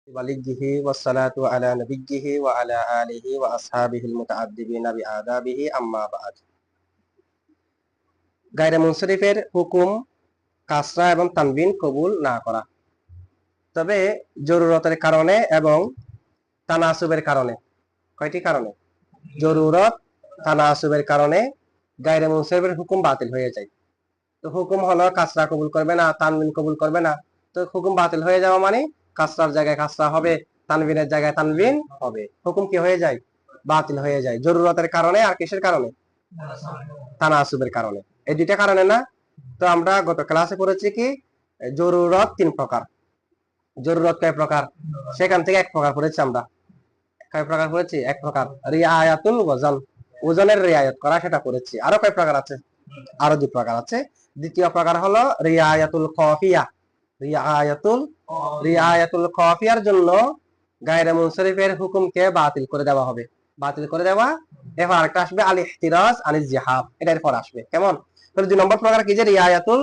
ওয়ালিহি ওয়াসসালাতু আলা নবিয়্যিহি ওয়া আলা আলিহি ওয়া আসহাবিহিল মুতাআদ্দিবিনা বিআদাবিহি আম্মা বা'দ। গায়রে মুনসরিফের হুকুম কাসরা এবং তানবিন কবুল না করা, তবে জরুরতের কারণে এবং তানাসুবের কারণে। কয়টি কারণে? জরুরত, তানাসুবের কারণে গায়রে মুনসরিফের হুকুম বাতিল হয়ে যায়। তো হুকুম হলো কাসরা কবুল করবে না, তানবিন কবুল করবে না। তো হুকুম বাতিল হয়ে যাওয়া মানে কাসরার জায়গায় কাসরা হবে, তানবিনের জায়গায় তানবিন হবে। হুকুম কি হয়ে যায়? বাতিল হয়ে যায়। জরুরতের কারণে আর কিসের কারণে? তানাসুবের কারণে। এই দুইটা কারণে না? তো আমরা গত ক্লাসে পড়েছি কি জরুরত তিন প্রকার। জরুরত কয় প্রকার? সেখান থেকে এক প্রকার পড়েছি আমরা। কয় প্রকার পড়েছি? এক প্রকার রিআয়াতুল ওজন, ওজনের রিআয়াত করা, সেটা পড়েছি। আরো কয় প্রকার আছে? আরো দুই প্রকার আছে। দ্বিতীয় প্রকার হলো রিআয়াতুল খাফিয়া। রিআয়াতুল খাফিয়ার জন্য গায়রে মুনসরিফের হুকুমকে বাতিল করে দেওয়া হবে। বাতিল করে দেওয়া। এরপর আরেকটা আসবে আল ইহতিরাজ আনিজ জিহাব, এটার পর আসবে। কেমন? তাহলে দুই নম্বর প্রকার কি যে রিআয়াতুল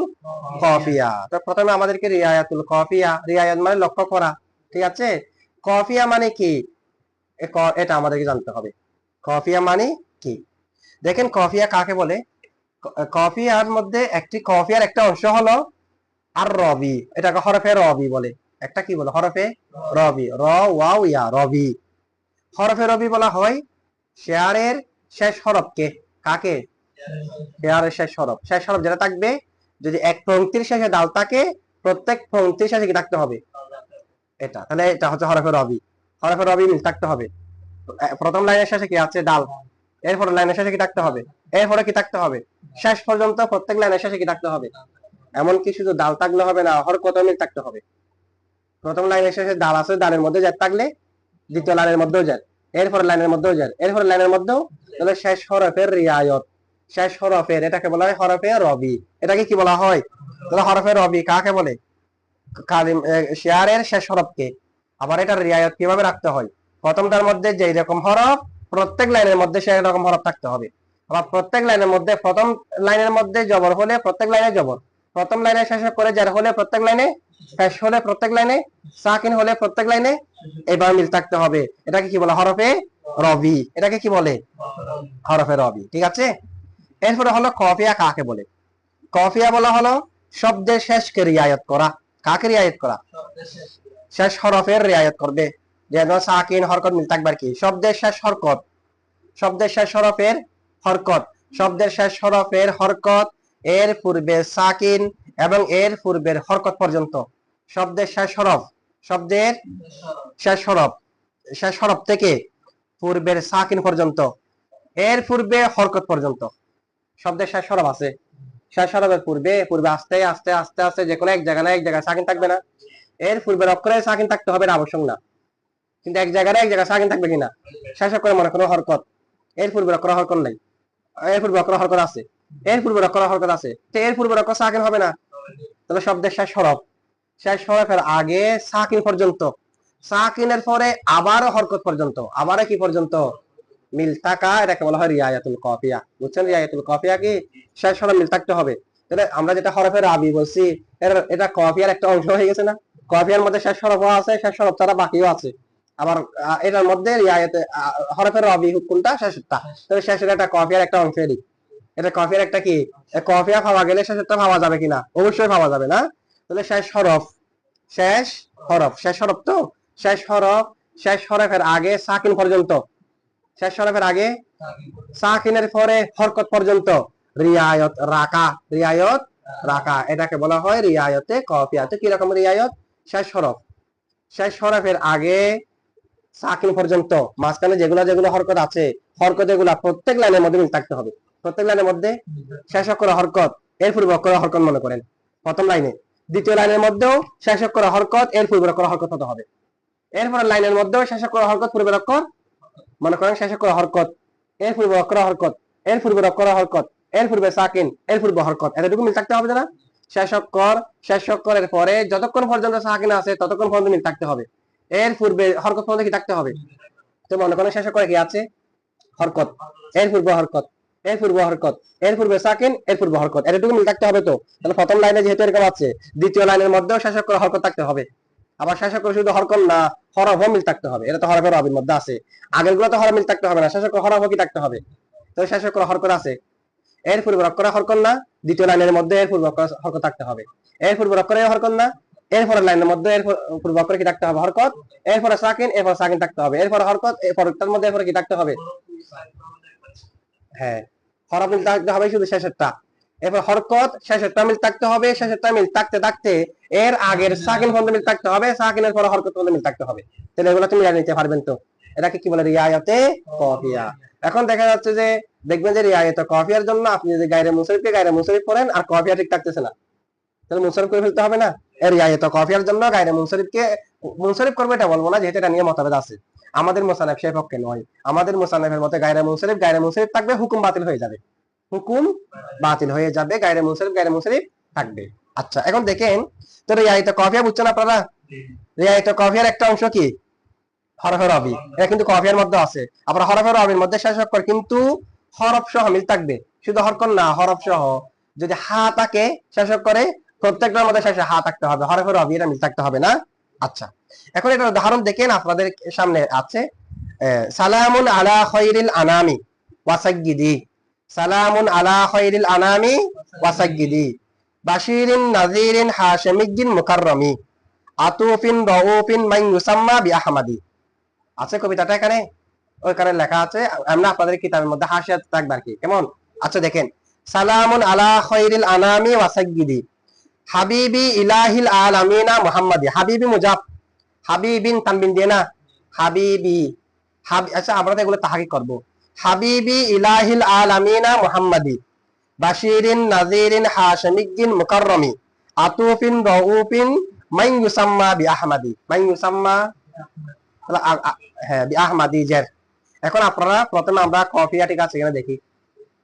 খাফিয়া। তো প্রথমে আমাদেরকে রিআয়াতুল খাফিয়া, রিআয়াত মানে লক্ষ্য করা, ঠিক আছে? খাফিয়া মানে কি এটা আমাদেরকে জানতে হবে। খাফিয়া মানে কি? দেখেন খাফিয়া কাকে বলে? খাফিয়ার মধ্যে খাফিয়ার একটা অংশ হলো আর রবি, এটাকে হরফে রবি বলে। একটা কি বলে? হরফে রবি, র ওয়াও ইয়া, রবি। হরফে রবি বলা হয় শেয়ারের শেষ হরফকে। কাকে? শেয়ারের শেষ হরফ। শেষ হরফ যেটা থাকবে, যদি এক পংক্তির শেষে দাল থাকে, প্রত্যেক পংক্তির শেষে কি থাকতে হবে? এটা, তাহলে এটা হচ্ছে হরফে রবি। হরফে রবি মিল থাকতে হবে। প্রথম লাইনের শেষে কি আছে? ডাল। এরপরে লাইনের শেষে কি থাকতে হবে? এরপরে কি থাকতে হবে? শেষ পর্যন্ত প্রত্যেক লাইনের শেষে কি থাকতে হবে? এমনকি শুধু ডাল থাকলে হবে না, হরকত মিল থাকতে হবে। প্রথম লাইনের শেষে ডাল আছে, ডালের মধ্যে জ্যার থাকলে দ্বিতীয় লাইনের মধ্যেও জ্যার, এরপরে লাইনের মধ্যেও জ্যার, এরপরে লাইনের মধ্যেও, তাহলে শেষ হরফের রিয়ায়ত। শেষ হরফের এটাকে বলা হয় হরফে রবি। এটাকে কি বলা হয়? তাহলে হরফে রবি কাকে বলে? শেয়ারের শেষ হরফকে। আবার এটার রিয়ায়ত কিভাবে রাখতে হয়? প্রথমটার মধ্যে যেই রকম হরফ, প্রত্যেক লাইনের মধ্যে সেই রকম হরফ থাকতে হবে। আবার প্রত্যেক লাইনের মধ্যে, প্রথম লাইনের মধ্যে জবর হলে প্রত্যেক লাইনে জবর, প্রথম লাইনে শেষ করে জার হলে প্রত্যেক লাইনে, শেষ হলে প্রত্যেক লাইনে, সাকিন হলে প্রত্যেক লাইনে, এইভাবে মিল থাকতে হবে। এটাকে কি বলে? হরফে রবি। এটাকে কি বলে? হরফে রবি, ঠিক আছে? এরপরে হলো কফিয়া কাকে বলে? কফিয়া বলা হলো শব্দের শেষকে রিয়ায়ত করা। কাকে রিয়ায়ত করা? শেষ হরফের রিয়ায়ত করবে। যেন সাকিন হরকত মিল থাকবে আর কি। শব্দের শেষ হরকত, শব্দের শেষ হরফের হরকত, শব্দের শেষ হরফের হরকত, এর পূর্বে সাকিন এবং এর পূর্বের হরকত পর্যন্ত। শব্দের শেষ হরফ, শব্দের শেষ হরফ, শেষ হরফ থেকে পূর্বের সাকিন পর্যন্ত, এর পূর্বে হরকত পর্যন্ত। শব্দের শেষ হরফ আছে, শেষ হরফের পূর্বে আস্তে আস্তে আস্তে আস্তে যে কোনো এক জায়গায় না এক জায়গায় সাকিন থাকবে না? এর পূর্বের অক্ষরে সাকিন থাকতে হবে না, আবশ্যক না। কিন্তু এক জায়গায় এক জায়গায় সাকিন থাকবে কিনা? শেষ অক্ষরে মনে করো হরকত, এর পূর্বের অক্ষর হরকত নাই, এর পূর্বে অক্ষর হরকত আছে, এর পূর্বের অক্ষর হরকত আছে, তো এর পূর্বের অক্ষর সাকিন হবে না। তবে শব্দের শেষ হরফ, শেষ হরফের আগে সাকিন পর্যন্ত, সাকিনের পরে আবারও হরকত পর্যন্ত, আবারও কি পর্যন্ত? মিল থাকা, এটাকে বলা হয় রিয়ায়াতুল কাফিয়া। বুঝছেন? রিয়ায়াতুল কাফিয়া কি? শেষ হরফ মিল থাকতে হবে। তাহলে আমরা যেটা হরফে রাবি বলছি, এটা কাফিয়ার একটা অংশ হয়ে গেছে না? কাফিয়ার মধ্যে শেষ হরফও আছে, শেষ হরফ ছাড়া বাকিও আছে। আবার এটার মধ্যে রিয়ায়াতে হরফের রবি কোনটা? শেষটা। তাহলে শেষের একটা কাফিয়ার একটা অংশেরই। এটা কাফিয়ার একটা কি? কাফিয়া পাওয়া গেলে শেষেরটা পাওয়া যাবে কিনা? অবশ্যই পাওয়া যাবে না? তাহলে শেষ হরফ, শেষ হরফ, শেষ হরফ তো, শেষ হরফ, শেষ হরফের আগে সাকিন পর্যন্ত, শেষ হরফের আগে সাকিনের পরে হরকত পর্যন্ত রিয়ায়ত রাখা, রিয়ায়ত রাখা, এটাকে বলা হয় রিয়ায়তে কাফিয়া। তো কি রকম রিয়ায়ত? শেষ হরফ, শেষ হরফের আগে সাকিন পর্যন্ত, মাঝখানে যেগুলো যেগুলো হরকত আছে, হরকত এগুলা প্রত্যেক লাইনের মধ্যে মিল থাকতে হবে। প্রত্যেক লাইনের মধ্যে শেষ অক্ষর হরকত, এর পূর্বে অক্ষর হরকত মনে করেন প্রথম লাইনে, দ্বিতীয় লাইনের মধ্যেও শেষ অক্ষর হরকত, এর পূর্বের অক্ষর হরকত হতে হবে। এরপরে লাইনের মধ্যেও শেষ অক্ষর হরকত, পূর্বের অক্ষর মনে করেন শেষ অক্ষর হরকত, এর পূর্বে অক্ষর হরকত, এর পূর্বের অক্ষর হরকত, এর পূর্বে সাকিন, এর পূর্বে হরকত, এতটুকু মিল থাকতে হবে না? শেষ অক্ষর, শেষ অক্ষরের পরে যতক্ষণ পর্যন্ত সাকিন আছে ততক্ষণ পর্যন্ত মিল থাকতে হবে। এর পূর্বে হরকত পর্যন্ত কি থাকতে হবে? তো মনে করেন শেষ অক্ষরে কি আছে? হরকত, এর পূর্বে হরকত, এর পূর্বে হরকত, এর পূর্বে সাকিন, এর পূর্বে হরকত, এতটুকু মিল থাকতে হবে। তো তাহলে প্রথম লাইনে যেহেতু এরকম আছে, দ্বিতীয় লাইনের মধ্যেও শেষ অক্ষর হরকত থাকতে হবে। আবার শেষ অক্ষর শুধু হরকত না, হরফও মিল থাকতে হবে, এটা তো হরফের রবির মধ্যে আছে। আগের গুলো তো হরফ মিল থাকতে হবে না, শেষ হরফও কি থাকতে হবে? তো শেষ হরকত আছে, এর পূর্বে অক্ষরে হরকত না, দ্বিতীয় লাইনের মধ্যে এর পূর্বে হরকত থাকতে হবে, এর পূর্বে অক্ষরে হরকত না, এরপরে লাইনের মধ্যে এর পূর্বে অক্ষরে কি থাকতে হবে? হরকত, এরপরে সাকিন, এরপর সাকিন থাকতে হবে, এরপরে হরকত, এরপরটার মধ্যে এরপরে কি থাকতে হবে? হ্যাঁ, হরফ মিল থাকতে হবে শুধু শেষেরটা, এরপর হরকত শেষেরটা মিল থাকতে হবে, শেষেরটা মিল থাকতে থাকতে এর আগের সাকিন পর্যন্ত মিল থাকতে হবে, সাকিনের পরে হরকত পর্যন্ত মিল থাকতে হবে। তাহলে এগুলো তুমি মিলিয়ে নিতে পারবেন তো? এটাকে কি বলে? রিয়ায়তে কফিয়া। এখন দেখা যাচ্ছে যে দেখবেন যে রিয়ায়তে কফিয়ার জন্য আপনি যদি গায়রে মুনসারিফকে গায়রে মুনসারিফ পড়েন আর কফিয়া ঠিক থাকতেছে না, তাহলে মুনসারিফ করে ফেলতে হবে না? এর রিয়ায়তে কফিয়ার জন্য গায়রে মুনসারিফকে মুনসারিফ করবে এটা বলবো না, যেহেতু এটা নিয়ে মতভেদ আছে। আমাদের মুসান্নাফ সেই পক্ষে নয়, আমাদের মুসান্নাফের মতে গায়রে মুনসারিফ থাকবে, হুকুম বাতিল হয়ে যাবে, হুকুম বাতিল হয়ে যাবে, গায়রে মুনসারিফ থাকবে। আচ্ছা, এখন দেখেন তো রিয়ায়তে কফিয়া বুঝছেন আপনারা? রিয়ায়তে কফিয়ার একটা অংশ কি? হরফে রবি, এটা কিন্তু কফিয়ার মধ্যে আছে। আবার হরফে রবির মধ্যে শেষ অক্ষর কিন্তু হরফ সহ মিল থাকবে, শুধু হরকত না, হরফ সহ। যদি হা থাকে শেষ অক্ষরে, প্রত্যেকটার মধ্যে শেষে হা থাকতে হবে, হরফে রবি এটা মিল থাকতে হবে না? আচ্ছা, এখন এটার উদাহরণ দেখেন আপনাদের সামনে আছে, সালামুন আলা খায়রিল আনামি ওয়াসাজ্জিদি, সালামুন আলা খায়রিল আনামি ওয়াসাজ্জিদি, বাশিরিন নাযিরিন হাশিমিয়্যিন মুকাররমি, আতুফিন রাউফিন মান ইউসাম্মা বিআহমাদি। আছে কবিতাটা এখানে, ওইখানে লেখা আছে, আমরা আপনাদের কিতাবের মধ্যে হাসিয়াত থাকবে আর কি, কেমন? আচ্ছা দেখেন, সালামুন আলা খায়রিল আনামি ওয়াসাজ্জিদি, হাবিবি ইলাহিল আলামিনা মুহাম্মাদি, হাবিবি মুজাফ, হাবিবিন তানবিন দিয়ে না, হাবিবি, আচ্ছা আমরা তো এগুলো তাহকিক করব। হাবিবি ইলাহিল আলামিনা মুহাম্মাদি, বাশিরিন নাযিরিন হাশিমিয়্যিন মুকাররমি, আতুফিন রাউফিন মান ইউসাম্মা বিআহমাদি, মান ইউসাম্মা, হ্যাঁ বিআহমাদি জের। এখন আপনারা প্রথমে আমরা কফিয়া ঠিক আছে কিনা দেখি।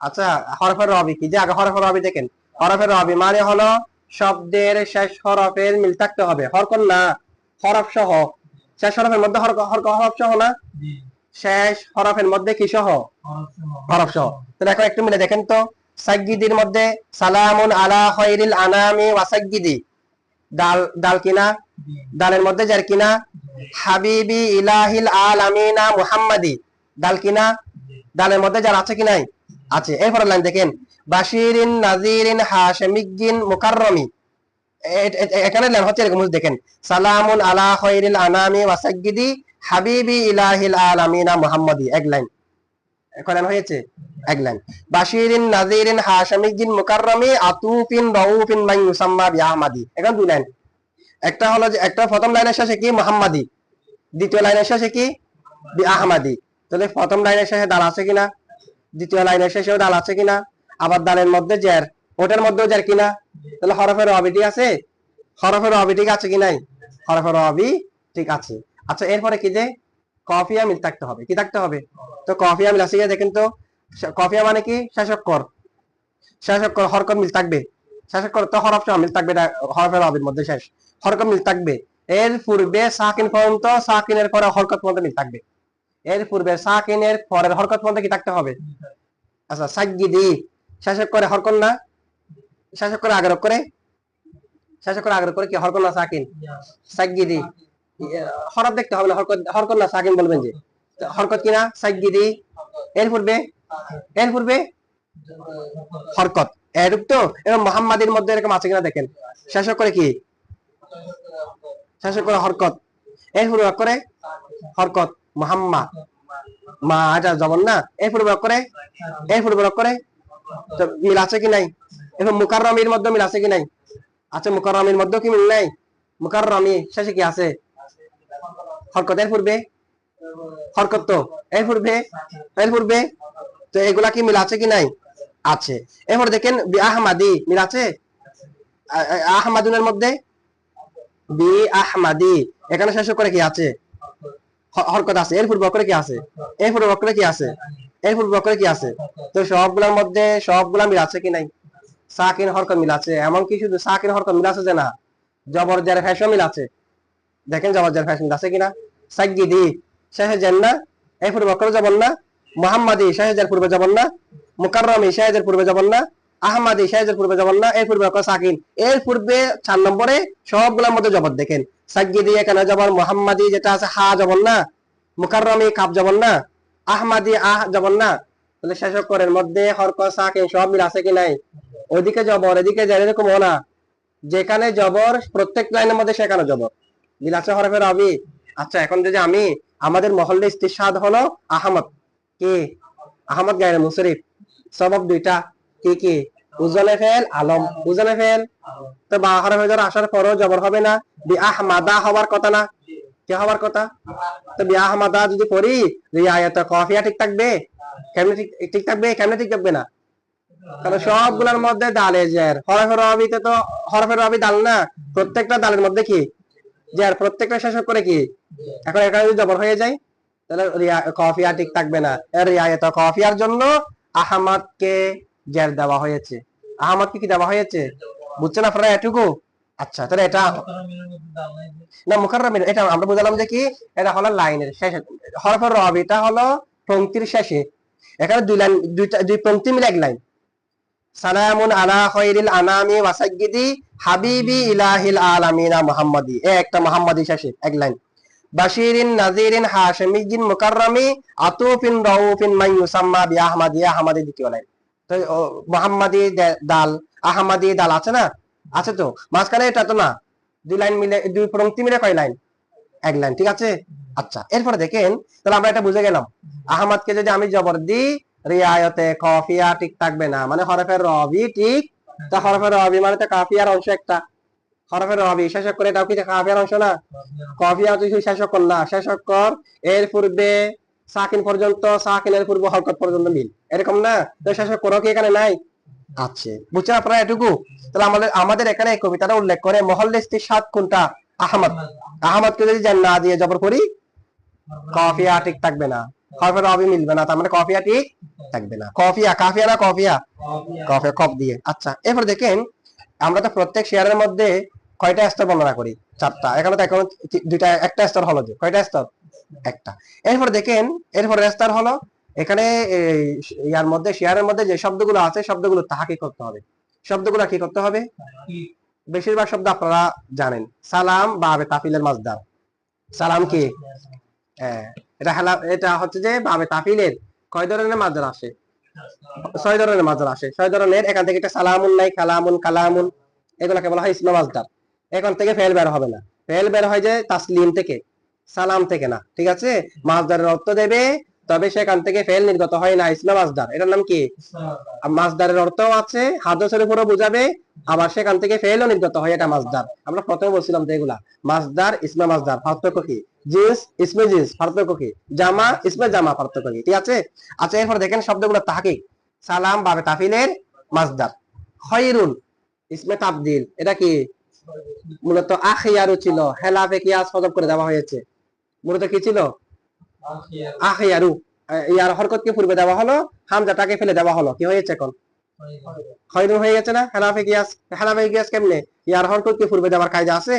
আচ্ছা, হরফের রবি কি? যে আগে হরফের রবি দেখেন, হরফের রবি মানে হলো শব্দের শেষ হরফের মিল থাকতে হবে, হরকত না, হরফ সহ। শেষ হরফের মধ্যে হরফ সহ না, শেষ হরফের মধ্যে কি সহ? হরফ সহ। তাহলে এখন একটু মিলে দেখেন তো, সাজ্জিদির মধ্যে সালামুন আলা খায়রিল আনামি ওয়াসাজ্জিদি, দাল, দাল কিনা, দালের মধ্যে জার কিনা, হাবিবি ইলাহিল আলামিনা মুহাম্মাদি, দাল কিনা, দালের মধ্যে জার আছে কি নাই? আছে। এরপর লাইন দেখেন, বাশিরিন নাযিরিন হাশিমিয়্যিন মুকাররমি, এখানে লাইন হচ্ছে এরকম, দেখেন, সালামুন আলা খায়রিল আনামি ওয়াসাজ্জিদি, হাবিবি ইলাহিল আলামিনা মুহাম্মাদি, এক লাইন। এখন লাইন হয়েছে এক লাইন। বাশিরিন নাযিরিন হাশিমিয়্যিন মুকাররমি, আতুফিন রাউফিন মান ইউসাম্মা বিআহমাদি, এখন দুই লাইন। একটা হলো যে একটা প্রথম লাইনের শেষে কি? মুহাম্মাদি, দ্বিতীয় লাইনের শেষে কি? বিআহমাদি। তাহলে প্রথম লাইনের শেষে দাল আছে কিনা, দ্বিতীয় লাইনের শেষেও দাল আছে কিনা, আবার দালের মধ্যে জের, ওটার মধ্যেও জের কিনা, তাহলে হরফের রবি ঠিক আছে, হরফের রবি ঠিক আছে কি নাই? হরফের রবি ঠিক আছে। আচ্ছা, এরপরে কি? যে কফিয়া মিল থাকতে হবে, কি থাকতে হবে? তো কফিয়া মিল আছে কিনা দেখেন তো, কফিয়া মানে কি? শেষ অক্ষর, শেষ অক্ষর হরকত মিল থাকবে, শেষ অক্ষর তো হরফ সহ মিল থাকবে, হরফের রবির মধ্যে শেষ হরকত মিল থাকবে, এর পূর্বে সাকিন পর্যন্ত, সাকিনের পরে হরকত পর্যন্ত মিল থাকবে, এর পূর্বে সাকিনের পরের হরকত পর্যন্ত কি থাকতে হবে? আচ্ছা, সাজ্জিদি শেষ অক্ষরে হরকত না, শেষ অক্ষরে আগের অক্ষরে, শেষ অক্ষরে আগের অক্ষরে কি হরকত না সাকিন? সাজ্জিদি, হরফ দেখতে হবে না, হরকত না সাকিন বলবেন যে, হরকত কিনা? সাজ্জিদি, এর পূর্বে, এর পূর্বে হরকত, এরূপ তো। এবং মুহাম্মাদির মধ্যে এরকম আছে কিনা দেখেন, শেষ অক্ষরে কি? শেষ অক্ষরে হরকত, এর পূর্বে অক্ষরে হরকত, মুহাম্মা, মা এটা জবর না, এর পূর্বে অক্ষরে, এর পূর্বে অক্ষরে তো মিল আছে কি নাই? এবং মুকাররমির মধ্যে মিল আছে কি নাই? আছে, মুকাররমির মধ্যে কি মিল নাই? মুকাররমি শেষে কি আছে? হরকত, এর পূর্বে হরকত, তো এর পূর্বে, এর পূর্বে, তো এগুলা কি মিল আছে কি নাই? আছে। এরপর দেখেন বিআহমাদি মিল আছে, আহমাদুনের মধ্যে বিআহমাদি, এখানে শেষ করে কি আছে? হরকত আছে, এর পূর্বে অক্ষরে কি আছে? এর পূর্বে অক্ষরে কি আছে? এর পূর্বে অক্ষরে কি আছে? তো সবগুলোর মধ্যে সবগুলা মিল আছে কি নাই? সাকিন হরকত মিল আছে, এমনকি শুধু সাকিন হরকত মিল আছে যে না, জবর জের ফেশও মিল আছে, দেখেন জবর জের ফেশ মিল আছে কিনা? সাজ্জিদি শেষে জের না, এর পূর্বে অক্ষরে জবর না, মুহাম্মাদি শেষে জের পূর্বে জবর না, মুকাররমি শেষে জের পূর্বে জবর না, আহমাদি শেষে জের পূর্বে জবর না, এর পূর্বে অক্ষর সাকিন, এর পূর্বে 4 নম্বরে সবগুলোর মধ্যে জবর দেখেন, সাজ্জিদি এখানে জবর, মুহাম্মাদি যেটা আছে হা জবর না, মুকাররমি কাফ জবর না, আহমাদি আহ জবর না, তাহলে শেষ অক্ষরের মধ্যে হরকত সাকিন সব মিল আছে কি নাই? ওইদিকে জবর এদিকে যায়, এরকম না, যেখানে জবর প্রত্যেক লাইনের মধ্যে সেখানে জবর মিল আছে হরফে রবি। আচ্ছা এখন যদি আমি আমাদের মহল্লে ইস্তিশহাদ হলো আহমদ, কি আহমদ গায়রে মুনসরিফ, সবব দুইটা, কি কি উজনে ফেল আলম, উজনে ফেল, তো বা হরফে জবর আসার পরও জবর হবে না? বি আহমাদা হওয়ার কথা না, কি হওয়ার কথা? তো বি আহমাদা যদি পড়ি রিয়ায়াত কফিয়া ঠিক থাকবে? কেমনে ঠিক থাকবে? কেমনে ঠিক থাকবে না? কারণ সবগুলোর মধ্যে দালে জের, হরফে রবিতে তো হরফে রবি দাল না, প্রত্যেকটা দালের মধ্যে কি জের, প্রত্যেকটা শেষ করে কি, এখন এখানে যদি জবর হয়ে যায় তাহলে কফিয়া ঠিক থাকবে না। রিয়ায়াত কফিয়ার জন্য আহমদকে জের দেওয়া হয়েছে, আহমদকে কি দেওয়া হয়েছে? বুঝছেন আপনারা এটুকু? আচ্ছা তাহলে এটা না মুকাররমিন, এটা আমরা বুঝলাম যে কি এটা হলো লাইনের শেষে, হরফের রবিটা হলো পংক্তির শেষে, এখানে দুই লাইন, দুই পংক্তি মিলে এক লাইন। সালামুন আলা খায়রিল আনামি ওয়া সাইয়্যিদি হাবিবি ইলাহিল আলামিনা মুহাম্মাদি, একটা মুহাম্মাদি শেষে এক লাইন। বাশিরিন নাযিরিন হাশিমিয়্যিন মুকাররমি আতুফিন রাউফিন মান ইউসাম্মা বি আহমাদি, আহমাদি দ্বিতীয় লাইন। তো মুহাম্মাদি দাল, আহমাদি দাল আছে না? আছে তো, মাঝখানে এটা তো না, দুই লাইন মিলে, দুই পংক্তি মিলে কয় লাইন? এক লাইন, ঠিক আছে। আচ্ছা এরপরে দেখেন, তাহলে আমরা এটা বুঝে গেলাম আহমদকে যদি আমি জবর দিই রিয়ায়তে কফিয়া ঠিক থাকবে না, মানে হরফের রবি ঠিক, তা হরফের রবি মানে তো কাফিয়ার অংশ একটা, হরফের রবি শেষ করে এটাও কি কাফিয়ার অংশ না? কফিয়া তুই শেষ অক্ষর না, শেষ অক্ষর এর পূর্বে সাকিন পর্যন্ত, সাকিনের পূর্বে হরকত পর্যন্ত মিল, এরকম না? তো শেষ অক্ষর কি এখানে নাই? আছে, বুঝছেন আপনারা এটুকু? তাহলে আমাদের এখানে এই কবিতাটা উল্লেখ করে মহল্লে ইস্তিশহাদ কোনটা? আহমদ। আহমদকে যদি না দিয়ে জবর করি কফিয়া ঠিক থাকবে না, হরফের রবি মিলবে না, তার মানে কফিয়া ঠিক থাকবে না। কফিয়া, কাফিয়া না কফিয়া? কফিয়া, কফ দিয়ে। আচ্ছা এরপর দেখেন, আমরা তো প্রত্যেক শেয়ারের মধ্যে কয়টা স্তর বর্ণনা করি? চারটা। এখানে তো এখন দুইটা, একটা স্তর হলো, যে কয়টা স্তর? একটা। এরপর দেখেন, এরপর স্তর হলো এখানে ইয়ার মধ্যে, শেয়ারের মধ্যে যে শব্দগুলো আছে সবগুলো তাহকিক করতে হবে। শব্দগুলো কি করতে হবে? বেশিরভাগ শব্দ আপনারা জানেন, সালাম বাবে তাফিলের মাজদার। সালাম কি? হ্যাঁ, এটা হচ্ছে যে বাবে তাফিলের কয় ধরনের মাজদার আসে? 6 ধরনের মাজদার আসে, 6 ধরনের। এখান থেকে এটা সালামুন নাই, কালামুন, কালামুন, এগুলোকে বলা হয় ইসমে মাজদার। এখান থেকে ফেল বের হবে না, ফেল বের হয় যে তাসলিম থেকে, সালাম থেকে না, ঠিক আছে? মাজদারের অর্থ দেবে, তবে সেখান থেকে ফেল নির্গত হয় না, ইসমে মাজদার। এটার নাম কি? মাজদারের অর্থ আছে, হাদসের উপরও বোঝাবে, আবার সেখান থেকে ফেলও নির্গত হয়, এটা মাজদার। আমরা প্রথমে বলছিলাম যে এগুলা মাজদার, ইসমে মাজদার পার্থক্য কি, জিন্স ইসমে জিন্স পার্থক্য কি, জামা ইসমে জামা পার্থক্য কি, ঠিক আছে? আচ্ছা এরপর দেখেন শব্দগুলো তাহকিক। সালাম বাবে তাফিলের মাজদার। খায়রুন ইসমে তাবদিল, এটা কি? মূলত আখিয়ারু ছিল, হেলাফে কিয়াস হযফ করে দেওয়া হয়েছে। মূলত কি ছিল? আখিয়ারু। ইয়ার হরকতকে পূর্বে দেওয়া হলো, হামজাটাকে ফেলে দেওয়া হলো, কি হয়েছে এখন? খায়রুন হয়ে গেছে না? হেলাফে কিয়াস, হেলাফে কিয়াস কেমনে? ইয়ার হরকতকে পূর্বে দেওয়ার কায়দা আছে?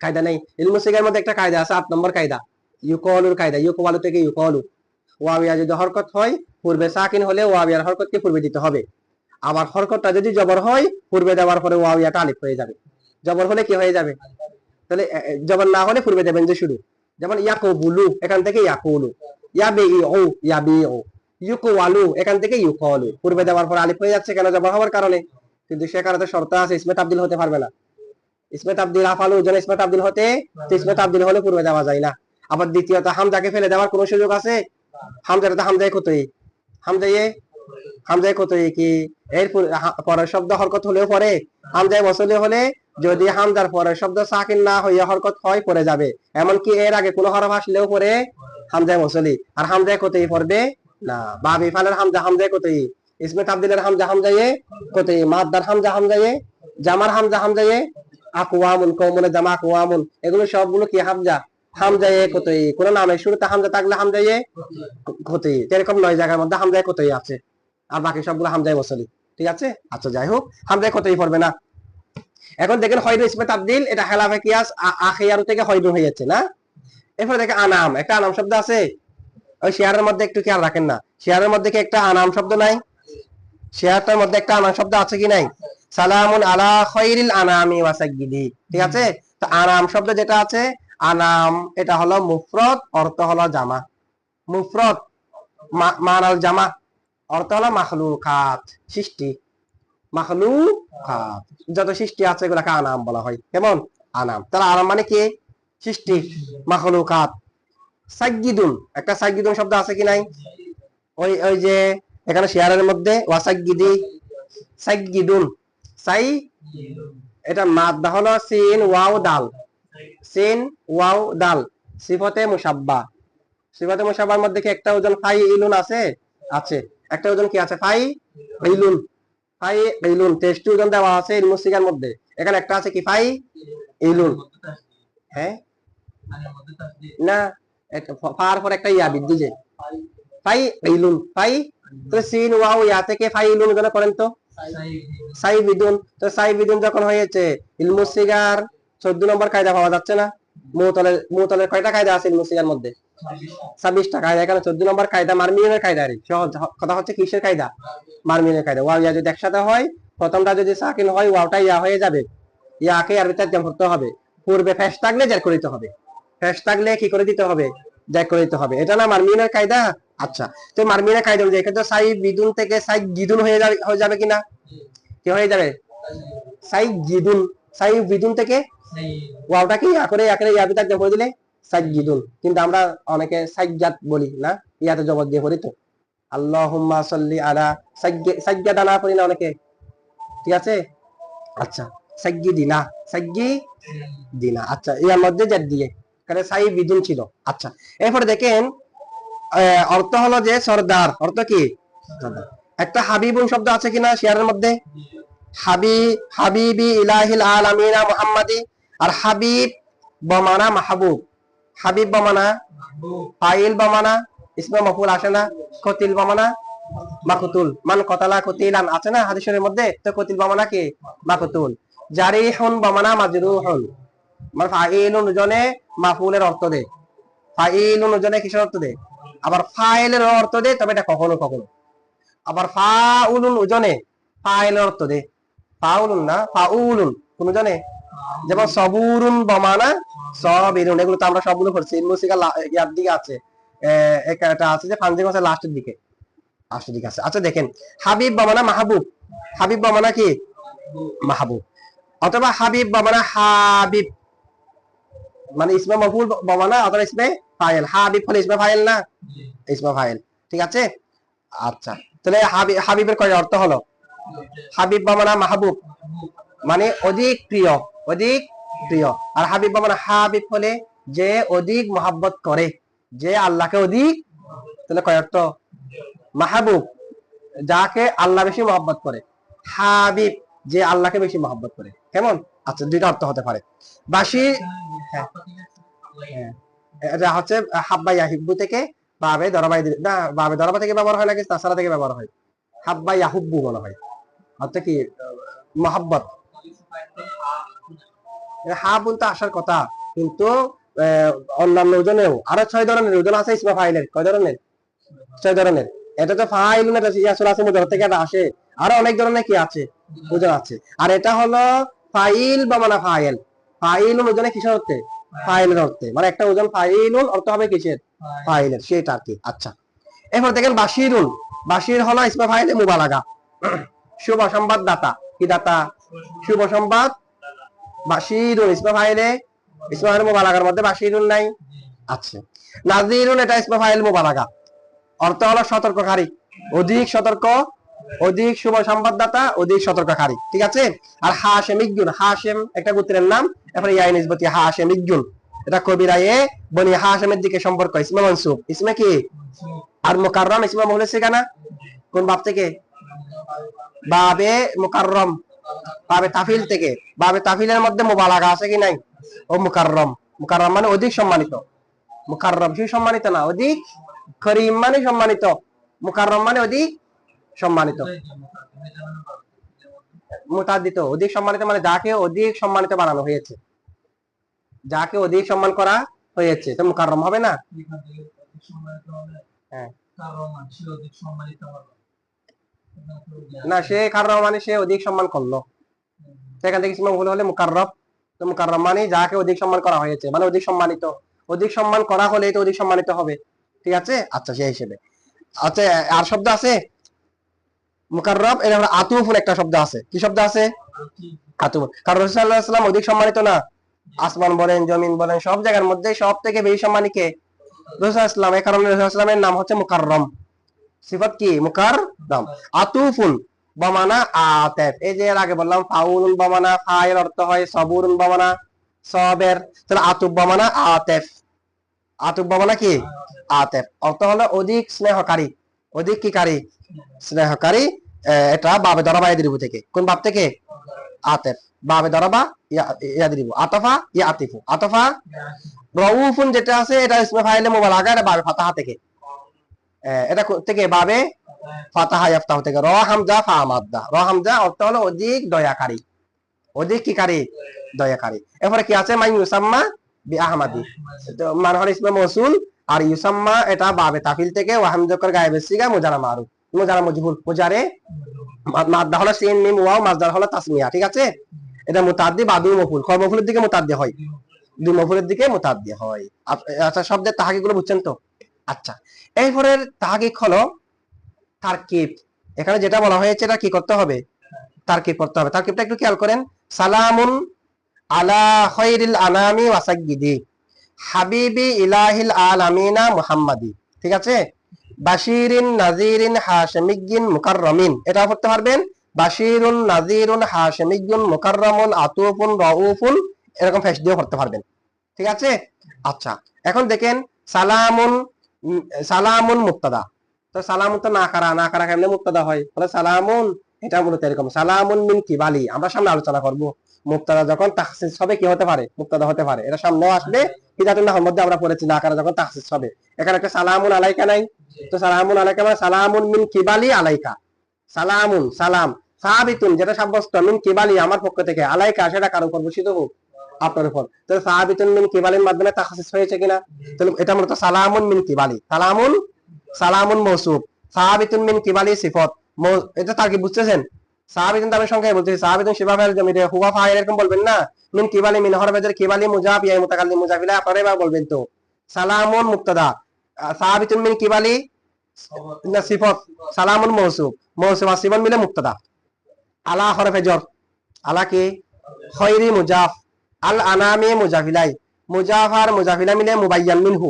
কায়দা নেই। ইলমে সিগার মধ্যে একটা কায়দা আছে, 8 নম্বর কায়দা, ইউকলুর কায়দা। ইউকওয়ালু থেকে ইউকলু, ওয়াবিয়া যদি হরকত হয় পূর্বে সাকিন হলে ওয়াবিয়ার হরকতকে পূর্বে দিতে হবে। আবার হরকতটা যদি জবর হয় পূর্বে দেওয়ার পরে ওয়াবিয়াটা আলিফ হয়ে যাবে। জবর হলে কি হয়ে যাবে? তাহলে জবর না হলে পূর্বে দেবেন যে শুরু, যেমন ইয়াকুবুলু, এখান থেকে ইয়াকুলু, ইয়াবিউ, ইয়াবিউ, ইউকওয়ালু, এখান থেকে ইউকলু, পূর্বে দেওয়ার পরে আলিফ হয়ে যাচ্ছে কেন? জবর হওয়ার কারণে। কিন্তু সেখানে তো শর্ত আছে, ইসমে তাবদিল হতে পারবে না। ইসমে তাবদিল আফালু যেন ইসমে তাবদিল হতে, ইসমে তাবদিল হলে পূর্বে দেওয়া যায় না। আবার দ্বিতীয়ত হামজাকে ফেলে দেওয়ার কোনো সুযোগ আছে? হামজাটা তো হামজায় কতই, হামজায় কতই কি এর পরের শব্দ হরকত হলেও পরে হামজায় বসলে হলে, যদি হামজার পরের শব্দ সাকিন না হইয়া হরকত হয় পড়ে যাবে। এমনকি এর আগে কোনো হরফ আসলেও পরে হামজায় বসলি, আর হামজায় কতই পড়বে না। বাবি ফালের হামজা হামজায় কতই, ইসমে তাবদিলের হামজা হামজায়ে কতই, মাদ্দার হামজা হামজায়ে, জামার হামজা হামজায়ে, আকওয়ামুন কওমুন জামা আকওয়ামুন, এগুলো সবগুলো কি হামজা হামজায়ে কতই। কোন নামের শুরুতে হামজা থাকলে হামজায়ে কতই, এরকম 9 জায়গার মধ্যে হামজায়ে কতই আছে, আর বাকি সবগুলো হামজায়ে বসলি, ঠিক আছে? আচ্ছা যাই হোক, হামজায়ে কতই পড়বে না। এখন দেখেন হয়রু ইসমে তাবদিল, এটা হেলাফে কিয়াস আখিয়ারু থেকে হয়রু হয়ে যাচ্ছে না। এরপর দেখেন আনাম, একটা আনাম শব্দ আছে, ওই শেয়ারের মধ্যে একটু খেয়াল রাখেন না, শেয়ারের মধ্যে কি একটা আনাম শব্দ নাই? শেয়ারটার মধ্যে একটা আনাম শব্দ আছে কি নাই? সালামুন আলা খায়রিল আনামি ওয়া সাইয়্যিদি, ঠিক আছে? তো আনাম শব্দ যেটা আছে, আনাম এটা হলো মুফরদ, অর্থ হলো জামা। মুফরদ মানাল জামা, অর্থ হলো মাখলুকাত, সৃষ্টি। মাখলুকাত, যত সৃষ্টি আছে এগুলাকে আনাম বলা হয়। কেমন? আনাম। তাহলে আনাম মানে কি? সৃষ্টি, মাখলুকাত। সাজ্জিদুন, একটা সাজ্জিদুন শব্দ আছে কি নাই? ওই ওই যে এখানে শেয়ারের মধ্যে ওয়াসাজ্জিদি, সাজ্জিদুন, সাই, এটা মাদ্দা হলো সিন ওয়াও দাল, সিন ওয়াও দাল, সিফতে মুসাব্বা। সিফতে মুসাব্বার মধ্যে কি একটা ওজন ফাই ইলুন আছে? আছে। একটা ওজন কি আছে? ফাই ইলুন। ফাই ইলুন, টেস্টি ওজন দেওয়া আছে ইলমু সিগার মধ্যে। এখানে একটা আছে কি? ফাই ইলুন। হ্যাঁ না, ফার পর একটা ইয়া বৃদ্ধি, যে ফাই ইলুন, ফাই। তো সিন ওয়াও ইয়া থেকে ফাই ইলুন ওজন করেন তো সাই বিদুন। তো সাই বিদুন যখন হয়েছে, ইলমু সিগার 14 নম্বর কায়দা পাওয়া যাচ্ছে না? মুতলের কয়টা কায়দা আছে ইলমু সিগার মধ্যে? 26টা কায়দা। এখানে 14 নম্বর কায়দা মারমিনের কায়দা। সহজ কথা হচ্ছে কিসের কায়দা? মারমিনের কায়দা। ওয়াও ইয়া যদি একসাথে হয়, প্রথমটা যদি সাকিন হয়, ওয়াওটা ইয়া হয়ে যাবে, ইয়াকে আর ভিতরে জ্যাম করতে হবে। পূর্বে ফেস থাকলে জ্যাক করে দিতে হবে, ফেস থাকলে কি করে দিতে হবে? জ্যাক করে দিতে হবে। এটা না মারমিনের কায়দা? আচ্ছা, তো মারমিনের কায়দা অনুযায়ী এখানে সাই বিদুন থেকে সাই গিদুন হয়ে যাবে কিনা? কি হয়ে যাবে? সাই গিদুন। সাই বিদুন থেকে ওয়াওটা কি ইয়া করে ইয়া ভিতরে জ্যাম করে দিলে সাজ্জিদুন। কিন্তু আমরা অনেকে সাজ্জাদ বলি না, ইয়াতে জবর দিয়ে পড়ি তো। আল্লাহুম্মা সাল্লি আলা সাজ্জাদানা পড়ি না অনেকে, ঠিক আছে? আচ্ছা, সাজ্জিদিনা, সাজ্জিদিনা। আচ্ছা, ইয়ার মধ্যে জাদ দিয়ে, কারণ সাই বিদুন ছিল। আচ্ছা, এরপরে দেখেন অর্থ হলো যে সরদার। অর্থ কি? সরদার। একটা হাবিবুন শব্দ আছে কিনা শেয়ারের মধ্যে? হাবিবি ইলাহিল আলামিনা মুহাম্মাদি। আর হাবিব বমানা মাহবুব। হাবিব বমানা ফাইল বমানা ইসমে মফুল আসে না? কতিল বমানা মাকতুল। মান কতালা কতিলান আছে না হাদিসের মধ্যে? তো কতিল বমানা কি? মাকতুল। জারিহুন বমানা মাজরুহুন। মানে ফাইলুন ওজনে মাফুলের অর্থ দেয়, ফাইলুন ওজনে কিসের অর্থ দেয়? আবার ফাইলের অর্থ দেয়, তবে এটা কখনো কখনো। আবার ফাউলুন ওজনে ফাইলের অর্থ দেয়, ফাউলুন না ফাউলুন কোন জানে? যেমন সবুরুন বমানা সবিরুন, এগুলো তো আমরা সবগুলো পড়ছি। মুসিকা ইয়ার দিকে আছে, একটা আছে যে ফানজিং আছে লাস্টের দিকে, আছে। আচ্ছা দেখেন, হাবিব বমানা মাহবুব। হাবিব বমানা কি? মাহবুব। অথবা হাবিব বমানা হাবিব, মানে ইসমে মফুল বমানা অথবা ইসমে ফাইল। হাবিব হলে ইসমে ফাইল না? ইসমে ফাইল, ঠিক আছে? আচ্ছা, তাহলে হাবিবের কয় অর্থ হলো? হাবিব বমানা মাহবুব, মানে অধিক প্রিয়, অধিক প্রিয়। আর হাবিব বমানা হাবিব হলে যে অধিক মহাব্বত করে, যে আল্লাহকে অধিক। তাহলে কয় অর্থ? মাহবুব যাকে আল্লাহ বেশি মহব্বত করে, হাবিব যে আল্লাহকে বেশি মহব্বত করে। কেমন? আচ্ছা, দুইটা অর্থ হতে পারে। বাসি, হ্যাঁ, এটা হচ্ছে হাব্বা ইয়াহিব্বু থেকে বাবে দরাবাই না, বাবে দরাবা থেকে ব্যবহার হয় নাকি তাছাড়া থেকে ব্যবহার হয়? হাব্বা ইয়াহুব্বু বলা হয়, অর্থাৎ কি? মহাব্বত। হা বলতে আসার কথা, কিন্তু অন্যান্য ওজনেও আরো 6 ধরনের ওজন আছে ইসমা ফাইলের। কয় ধরনের? 6 ধরনের। এটা তো ফাইলুন, এটা ইয়াসুল আছে মুজার থেকে এটা আসে। আরো অনেক ধরনের কি আছে? ওজন আছে। আর এটা হলো ফাইল বা মানে ফাইল। ফাইলুন ওজনে কিসের অর্থে? ফাইলের অর্থে। মানে একটা ওজন ফাইলুন অর্থ হবে কিসের? ফাইলের, সেটা আর কি। আচ্ছা, এরপর দেখেন বাশিরুন। বাশির হলো ইসমা ফাইলে মুবালাগা, শুভ সংবাদ দাতা। কি দাতা? শুভ সংবাদ। বাশিরুন ইসমা ফাইলে, ইসমা ফাইল মুবালাগার মধ্যে বাশিরুন নাই। আচ্ছা, নাযিরুন এটা ইসমা ফাইল মুবালাগা, অর্থ হলো সতর্ককারী, অধিক সতর্ক, অধিক শুভ সংবাদদাতা, অধিক সতর্ককারী, ঠিক আছে? আর হাশেমিগুন, হাশেম একটা গোত্রের নাম, এরপরে ইয়া নিসবতি হাশেমিগুন, এটা কবিরায়ে বনি হাশেমের দিকে সম্পর্ক, ইসমে মানসুব। ইসমে কি? আর মুকাররম ইসমে মৌলুদ সিগানা, কোন বাব থেকে? বাবে মুকাররম, বাবে তাফিল থেকে। বাবে তাফিলের মধ্যে মুবালাগা আছে কি নাই? ও মুকাররম, মুকাররম মানে অধিক সম্মানিত। মুকাররম সে সম্মানিত না, অধিক। করিম মানে সম্মানিত, মুকাররম মানে অধিক সম্মানিত। মুতাদ্দিদ, অধিক সম্মানিত মানে যাকে অধিক সম্মানিত বানানো হয়েছে, যাকে অধিক সম্মান করা হয়েছে, তো মুকাররম হবে না? হ্যাঁ, না, সে কাররম মানে সে অধিক সম্মান করলো, সেখান থেকে ইসমে মফুল হলে মুকাররব। তো মুকাররম মানে যাকে অধিক সম্মান করা হয়েছে, মানে অধিক সম্মানিত। অধিক সম্মান করা হলে তো অধিক সম্মানিত হবে, ঠিক আছে। আচ্ছা সেই হিসেবে আচ্ছা আর শব্দ আছে মুকাররম, এর আতুফুন একটা শব্দ আছে। কি শব্দ আছে? আতুফুন। কারণ রাসূল সাল্লাল্লাহু আলাইহি ওয়াসাল্লাম অধিক সম্মানিত না? আসমান বলেন জমিন বলেন সব জায়গার মধ্যে সব থেকে বেশি সম্মানী কে? রাসূল সাল্লাল্লাহু আলাইহি ওয়াসাল্লাম। এই কারণে রাসূল সাল্লাল্লাহু আলাইহি ওয়াসাল্লামের নাম হচ্ছে মুকাররম। সিফাত কি? মুকাররম। আতুফুন বমানা আতাফ। এই যে এর আগে বললাম ফাউলুন বমানা ফাইল অর্থ হয় সবুরুন বমানা সবের, তাহলে আতুফ বমানা আতাফ। আতুফ বমানা কি? আতাফ অর্থ হলো অধিক স্নেহকারী, অধিক কি কারী? স্নেহকারী। এটা বাবে ধরা বা ইয়াদরিবু থেকে। কোন বাব থেকে? আতাফ। বাবে ধরা বা ইয়াদরিবু। আতাফা ইয়া আতিফু। আতাফা। রাউফুন যেটা আছে এটা ইসমে ফাইলে মুবালাগা, এটা বাবে ফাতাহা থেকে। এটা থেকে বাবে ফাতাহা ইয়াফতাহু থেকে। র হামজা ফা মাদ্দা। র হামজা অর্থ হলো অধিক দয়াকারী, অধিক কি কারী? দয়াকারী। এরপরে কি আছে? মাই ইউসাম্মা বি আহমাদি, তো মানে হলো ইসমে মৌসুল। আর ইউসাম্মা এটা বাবে তাফিল থেকে, ওয়া হামজাকর গায়েবের সিগা মুজারা মারুফ, মুজারা মজহুল, মুজারে মাদ্দা হলো সিন মিম ওয়াও, মাজদার হলো তাসমিয়া, ঠিক আছে। এটা মুতাদ্দি বা দুই মফুল, কয় মফুলের দিকে মুতাদ্দি হয়? দুই মফুলের দিকে মুতাদ্দি হয়। আচ্ছা শব্দের তাহকিকগুলো বুঝছেন তো? আচ্ছা এরপরের তাহকিক হলো তারকিব। এখানে যেটা বলা হয়েছে এটা কি করতে হবে? তারকিব করতে হবে। তারকিবটা একটু খেয়াল করেন। সালামুন আলা খায়রিল আনামি ওয়া সায়্যিদি হাবিবি ইলাহিল আলামিনা মুহাম্মাদি, ঠিক আছে। বাশিরিন নাযিরিন হাশিমিয়্যিন মুকাররামিন, এটা পড়তে পারবেন। বাশিরুন নাযিরুন হাশিমিয়্যুন মুকাররামুন আতুফুন রাউফুন, এরকম ফেস দিয়ে পড়তে পারবেন, ঠিক আছে। আচ্ছা এখন দেখেন সালামুন, সালামুন মুবতাদা। তো সালামুন তো না কারা কেমনে মুবতাদা হয়? বলে সালামুন, এটা মূলত এরকম সালামুন মিন কিবালি। আমরা সামনে আলোচনা করব মুবতাদা যখন তাখসিস হবে কি হতে পারে? মুবতাদা হতে পারে। এটা সামনেও আসবে, কিতাবুন নাহর মধ্যে আমরা পড়েছি না কারা যখন তাখসিস হবে। এখানে একটা সালামুন আলাইকা নাই, তো সালামুন আলাইকা মানে সালামুন মিন কিবালি আলাইকা। সালামুন সালাম, সাহাবিতুন যেটা সাব্যস্ত, মিন কিবালি আমার পক্ষ থেকে, আলাইকা সেটা কার উপর বর্ষিত হোক? আপনার উপর। তাহলে সাহাবিতুন মিন কিবালির মাধ্যমে তাখসিস হয়েছে কিনা? তাহলে এটা মূলত সালামুন মিন কিবালি। সালামুন, সালামুন মৌসুফ, সাহাবিতুন মিন কিবালি সিফত। এটা তার কি বুঝতেছেন? সাহাবিতুন তার সংখ্যায় বলতেছি, সাহাবিতুন শিবা ফাইল জমিরে হুয়া ফাইল এরকম বলবেন না। মিন কিবালি মিন হরফের কিবালি মুজাফ ইয়া মুতাকাল্লিম মুজাফিলা, আপনারা এবার বলবেন তো সালামুন মুবতাদা, সাহাবিতুন মিন কিবালি না সিফত, সালামুন মৌসুফ, মৌসুফ আর সিফত মিলে মুবতাদা। আলা হরফে জর, আলা কি? খৈরি মুজাফ, আল আনামি মুজাফিলাই, মুজাফ আর মুজাফিলা মিলে মুবায়্যান মিনহু।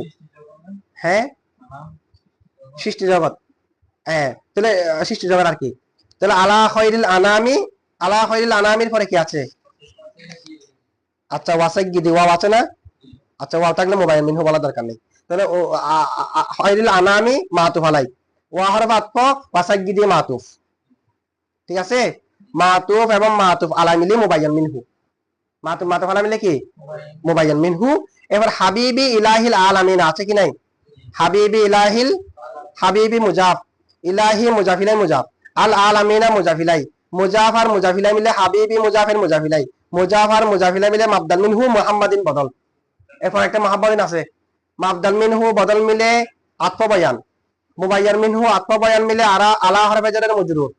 হ্যাঁ সৃষ্টি জগৎ, হ্যাঁ তাহলে সৃষ্টি জগৎ আর কি। তাহলে আলা খৈরিল আনামি, আলা খৈরিল আনামির পরে কি আছে? আচ্ছা ওয়াসাইয়্যিদি, ওয়াও আছে না? আচ্ছা ওয়াও থাকলে মুবায়্যান মিনহু বলা দরকার নেই। তাহলে খৈরিল আনামি মাতুফ আলাই, ওয়া হরফ আতফ, ওয়াসাইয়্যিদি মাতুফ, ঠিক আছে। মাতুফ এবং মাতুফ আলাই মিলে মুবায়্যান মিনহু। মাতুফ মাতুফ আলাই মিলে কি? মুবায়্যান মিনহু। এবার হাবিবি ইলাহিল আলামিন আছে কি নাই? হাবিবি ইলাহিল, হাবিবি মুজাফ, ইলাহি মুজাফিলাই মুজাফ, আল আলামিনা মুজাফিলাই, মুজাফ আর মুজাফিলাই মিলে হাবিবি মুজাফের মুজাফিলাই, মুজাফ আর মুজাফিলাই মিলে মাবদাল মিনহু মুহাম্মাদিন বদল। এরপর একটা মুহাম্মাদিন আছে, মাবদাল মিনহু বদল মিলে আতফ বায়ান, মুবায়্যান মিনহু আতফ বায়ান মিলে আলা হরফে জারের মজরুর,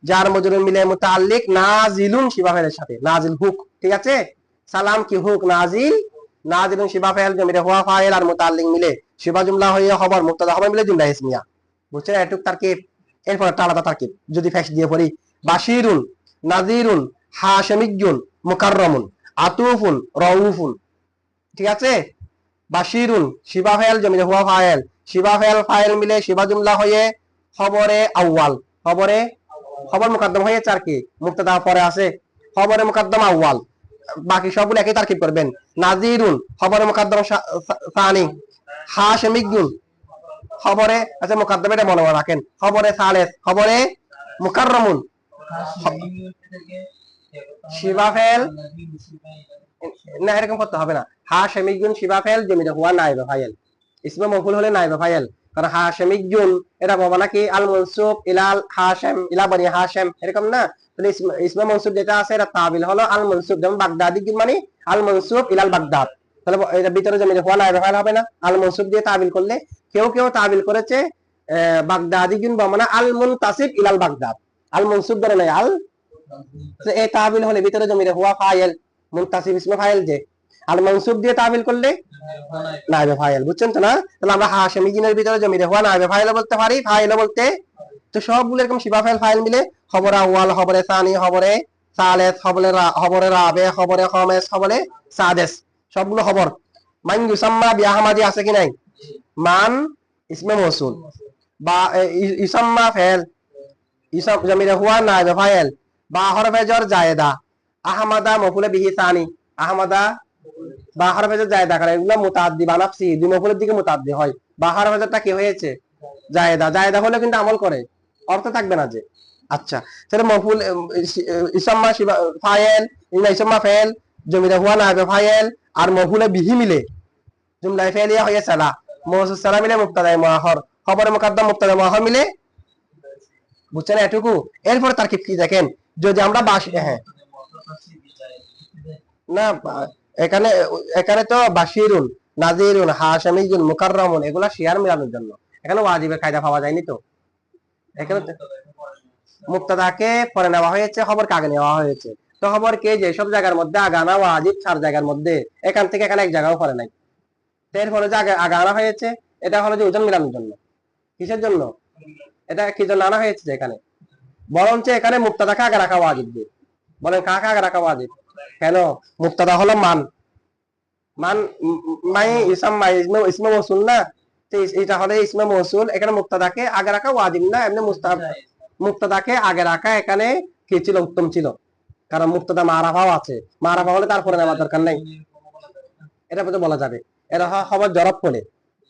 যার মজরুর মিলে মুতাআল্লিক নাজিলুন শিবা ফাইলের সাথে, নাজিল হুক, ঠিক আছে। সালাম কি হুক, নাজিল, নাজিলুন শিবা ফাইল জমিরে হুয়া ফাইল আর মুতাআল্লিক মিলে শিবা জুমলা হয়ে খবর মুবতাদা খবর মিলে জুমলা ইসমিয়া, বুঝছেন? এটুক তারকিব। এরপর একটা আলাদা তারকিব যদি ফ্যাক্স দিয়ে পড়ি, বাশিরুন নাজিরুন হাশিমিয়্যুন মুকাররামুন আতুফুন রাউফুন, ঠিক আছে। বাশিরুন শিবা ফাইল জমিরে হুয়া ফাইল, শিবা ফাইল ফাইল মিলে শিবা জুমলা হয়ে খবরে আউয়াল, খবরে খবর মুকদ্দম হয়েছে আর কি, মুবতাদা পরে আছে, খবরে মুকদ্দম আউয়াল, বাকি সবগুলো একই তারকিব করবেন। নাজিরুন খবরে মুকদ্দম সানি, হাশিমিয়্যুন খবরে, আচ্ছা মুকদ্দম এটা মনে রাখেন, খবরে সালেস, খবরে মুকাররামুন, শিবা ফেল না এরকম করতে হবে না। হাশিমিয়্যুন শিবা ফেল জমিরে হুয়া নাইবে ফাইল, ইসমে মফুল হলে নাইবে ফাইল, কারণ হাশিমিয়্যুন এটা বলবো নাকি আল মনসুব ইলাল হাশিম ইলা বনি হাশিম, এরকম না। তাহলে ইসমে মনসুব যেটা আছে এটা তাবিল হলো আল মনসুব, যেমন বাগদাদি মানে আল মনসুব ইলাল বাগদাদ, তাহলে এটা ভিতরে জমিরে হুয়া নাইবে ফাইল হবে না? আল মনসুব দিয়ে তাবিল করলে, কেউ কেউ তাবিল করেছে বাগদাদি গুন বমানা আল মুনতাসিব ইলাল বাগদাদ, আল মনসুব ধরে নাই আল, এই তাবিল হলে ভিতরে জমিরে হুয়া ফাইল, মুনতাসিব ইসমে ফাইল যে, আর মানসুব দিয়ে তাবিল করলে নাইবে ফাইল, বুঝছেন তো না? তাহলে আমরা হাশেমি জিনের ভিতরে জমিরে হুয়া নাইবে ফাইল বলতে পারি, ফাইল বলতে তো সবগুলো এরকম শিবা ফাইল ফাইল মিলে খবরে আউয়াল, খবরে সানি, খবরে সালেস, খবরে রাবে, খবরে খামেস, খবরে সাদেস, সবগুলো খবর। মান ইউসাম্মা বি আহমাদি আছে কি নাই? মান ইসমে মৌসুল বা ইউসাম্মা ফাইল, ইসম জমিরে হুয়া নাইবে ফাইল বা হরফে জর জায়েদা, আহমাদা মফুলে বিহি সানি, আহমাদা বা হরফে জর জায়েদা, কারণ এগুলো মুতাআদ্দি বা নাফসি দুই মফুলের দিকে মুতাআদ্দি হয়। বা হরফে জরটা কি হয়েছে? জায়েদা, জায়েদা হলে কিন্তু আমল করে, অর্থ থাকবে না যে। আচ্ছা, তাহলে মফুল ইসাম্মা শিবা ফাইল, ইসাম্মা ফাইল, জমিরে হুয়া নাইবে ফাইল আর মফুলে বিহি মিলে জুমলা ফাইলিয়া হয়ে সালা, মৌসুল সালা মিলে মুবতাদা মুআখর, খবরে মুকদ্দম মুবতাদা মুআখর মিলে, বুঝছেন এটুকু? এরপরে তারকিব কি দেখেন, যদি আমরা হ্যাঁ না এখানে এখানে তো বাশিরুন, নাজিরুন, হাশামিয়ুন, মুকাররামুন এগুলা শিয়ার মিলানোর জন্য, এখানে ওয়াজিবের কায়দা পাওয়া যায়নি তো। এখানে মুবতাদাকে পরে নেওয়া হয়েছে, খবরকে আগে নেওয়া হয়েছে। তো খবরকে যে সব জায়গার মধ্যে আগানা ওয়াজিব 4 জায়গার মধ্যে, এখান থেকে এখানে এক জায়গাও পরে নাই। এরপরে যে আগানা হয়েছে এটা হলো যে ওজন মিলানোর জন্য। কিসের জন্য এটা কি জন্য আনা হয়েছে? যে এখানে বরঞ্চ এখানে মুবতাদাকে আগে রাখা ওয়াজিব দিয়ে। বলেন কাকে আগে রাখা ওয়াজিব? কেন? মুবতাদা হলো মান, মান মাই ইসাম্মা ইসমে মৌসুল না, তো এটা হলো ইসমে মৌসুল, এখানে মুবতাদাকে আগে রাখা ওয়াজিব না, এমনি মুস্তাহাব। মুবতাদাকে আগে রাখা এখানে কি ছিল? উত্তম ছিল, কারণ মুবতাদা মারাফাও আছে, মারাফা হলে তারপরে নেওয়ার দরকার নাই, এটা পর্যন্ত বলা যাবে। এটা খবর জরব বলে,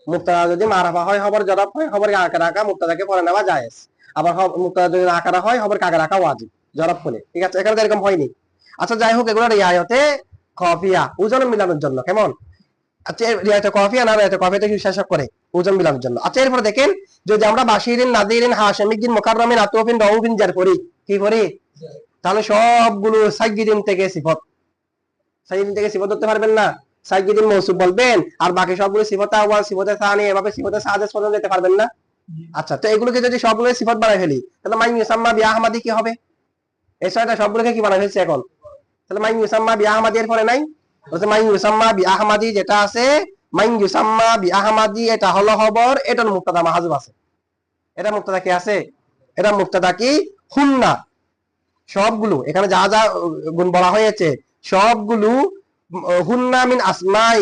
মুবতাদা যদি মারাফা হয়, খবর জরব হয়, খবরকে আগে রাখা মুবতাদাকে পরে নেওয়া জায়েজ। আবার মুবতাদা যদি না করা হয়, খবরকে আগে রাখা ওয়াজিব জরব বলে, ঠিক আছে? এখানে তো এরকম হয়নি। আচ্ছা যাই হোক, এগুলো রিয়ায়তে কফিয়া ওজন মিলানোর জন্য, কেমন? আচ্ছা রিয়ায়তে কফিয়া না রিয়ায়তে কফিয়াতে বিশেষক করে ওজন মিলানোর জন্য। আচ্ছা এরপর দেখেন, যদি আমরা বাশিরিন, নাদিরিন, হাশিমিন, মুকাররামিন, আতুফিন, রাউফিন জার করি, কি করি? তাহলে সবগুলো সাইয়্যিদিন থেকে সিফত, সাইয়্যিদিন থেকে সিফত ধরতে পারবেন না, সাইয়্যিদিন মৌসুফ বলবেন, আর বাকি সবগুলো সিফতে আউয়াল, সিফতে সানি, এভাবে সিফতে সাদেস পর্যন্ত যেতে পারবেন না। আচ্ছা, তো এগুলোকে যদি সবগুলো সিফত বানাই ফেলি, তাহলে মাই ইউসাম্মা বি আহমাদি কি হবে? এই ছয়টা সবগুলোকে কি বানাই ফেলছে এখন? তাহলে মাই ইউসাম্মা বি আহমাদি এর পরে নাই, বলতে মাই ইউসাম্মা বি আহমাদি যেটা আছে, মাই ইউসাম্মা বি আহমাদি এটা হলো খবর, এটার মুবতাদা মাহজুব আছে। এটা মুবতাদা কি আছে? এটা মুবতাদা কি? হুন্না। সবগুলো এখানে যা যা গুণ বলা হয়েছে সবগুলো হুন্না মিন আসমাই,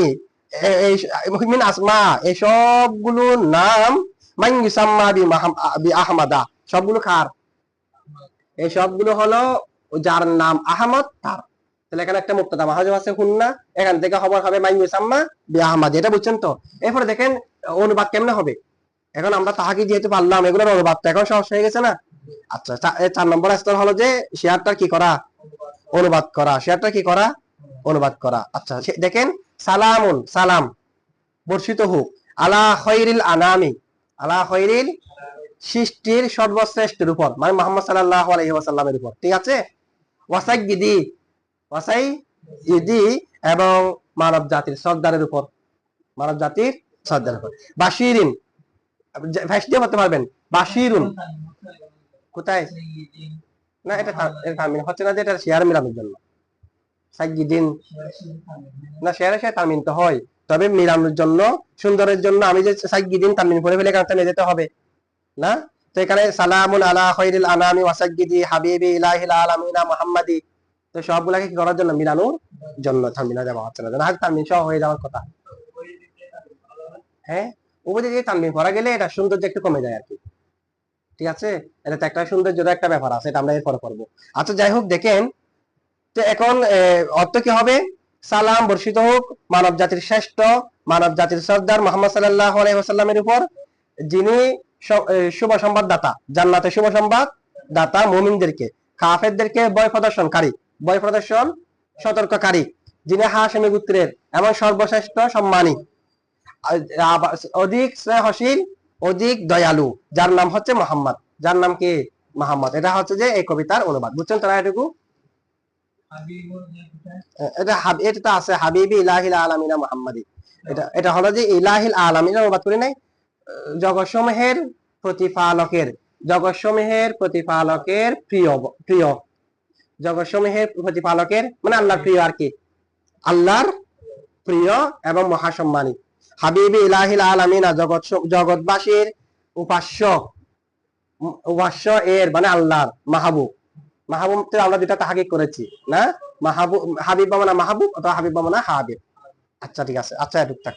মিন আসমা, এই সবগুলো নাম মাই ইউসাম্মা বি আহমাদা, সবগুলো কার? এই সবগুলো হলো যার নাম আহমদ তার। তাহলে এখানে একটা মুবতাদা মাহজুব আছে হুন্না, এখান থেকে খবর হবে মাই ইউসাম্মা বি আহমাদ, এটা বুঝছেন তো? এরপরে দেখেন অনুবাদ কেমনে হবে। এখন আমরা তাহাকে যেহেতু পারলাম, এগুলোর অনুবাদ তো এখন সহজ হয়ে গেছে না? আচ্ছা 4 নম্বর স্তর হলো যে শেয়ারটা কি করা? অনুবাদ করা। শেয়ারটা কি করা? অনুবাদ করা। আচ্ছা দেখেন, সালামুন, সালাম বর্ষিত হোক, আলা খৈরিল আনামি, আলা খৈরিল সৃষ্টির সর্বশ্রেষ্ঠের উপর, মানে মুহাম্মদ সাল্লাল্লাহু আলাইহি ওয়াসাল্লামের উপর, ঠিক আছে? ওয়াসাইয়্যিদি, ওয়াসাইয়্যিদি এবং মানব জাতির সর্দারের উপর, মানব জাতির সর্দারের উপর। বাশিরিন, ভাইস দিয়ে বলতে পারবেন, বাশিরুন কোথায়? না এটা তামিন হচ্ছে না, যে এটা শেয়ার মিলানোর জন্য। সাইয়্যিদিন না, শেয়ারের সাথে তামিন তো হয়, তবে মিলানোর জন্য, সুন্দরের জন্য আমি যে সাইয়্যিদিন তামিন পড়ে ফেলে কারণটা নিয়ে যেতে হবে না। তো এখানে সালামুন আলা খায়রিল আনামি ওয়া সাইয়্যিদি হাবিবি ইলাহিল আলামিনা মুহাম্মাদি, তো সবগুলাকে কি করার জন্য? মিলানোর জন্য তামিনা দেওয়া হচ্ছে না, না তামিন সহ হয়ে যাওয়ার কথা। হ্যাঁ, উপরে দিয়ে তানবিন করা গেলে এটা সৌন্দর্য একটু কমে যায় আর কি, ঠিক আছে? এটা তো একটা সৌন্দর্যের একটা ব্যাপার আছে, এটা আমরা এরপরে করবো। আচ্ছা যাই হোক দেখেন, তো এখন অর্থ কি হবে? সালাম বর্ষিত হোক মানব জাতির শ্রেষ্ঠ, মানব জাতির সর্দার মুহাম্মদ সাল্লাল্লাহু আলাইহি ওয়াসাল্লামের উপর, যিনি শুভ সংবাদ দাতা, জান্নাতের শুভ সংবাদ দাতা মুমিনদেরকে, কাফেরদেরকে ভয় প্রদর্শনকারী, ভয় প্রদর্শন সতর্ককারী, যিনি হাশেমি গোত্রের এবং সর্বশ্রেষ্ঠ সম্মানী, অধিক স্নেহশীল, অধিক দয়ালু, যার নাম হচ্ছে মোহাম্মদ। যার নাম কি? মোহাম্মদ। এটা হচ্ছে যে এই কবিতার অনুবাদ, বুঝছেন তোরা এটুকু? এটা তো আছে হাবিবি ইলাহিল আলামিনা মুহাম্মাদি, এটা হলো যে ইলাহিল আলামিন অনুবাদ করে নাই, জগৎসমূহের প্রতিপালকের, জগৎসমূহের প্রতিপালকের প্রিয়, প্রিয়, জগৎসমূহের প্রতিপালকের মানে আল্লাহর প্রিয় আর কি, আল্লাহর প্রিয় এবং মহাসম্মানী। হাবিবি ইলাহিল আলামিনা, জগৎবাসীর উপাস্য, উপাস্য এর মানে আল্লাহর মাহবুব। মাহবুব তো আমরা যেটা তাহাকিক করেছি না, মাহবুব হাবিব বামনা মাহবুব অথবা হাবিব বামনা হাবিব। আচ্ছা ঠিক আছে, আচ্ছা এটুক থাক।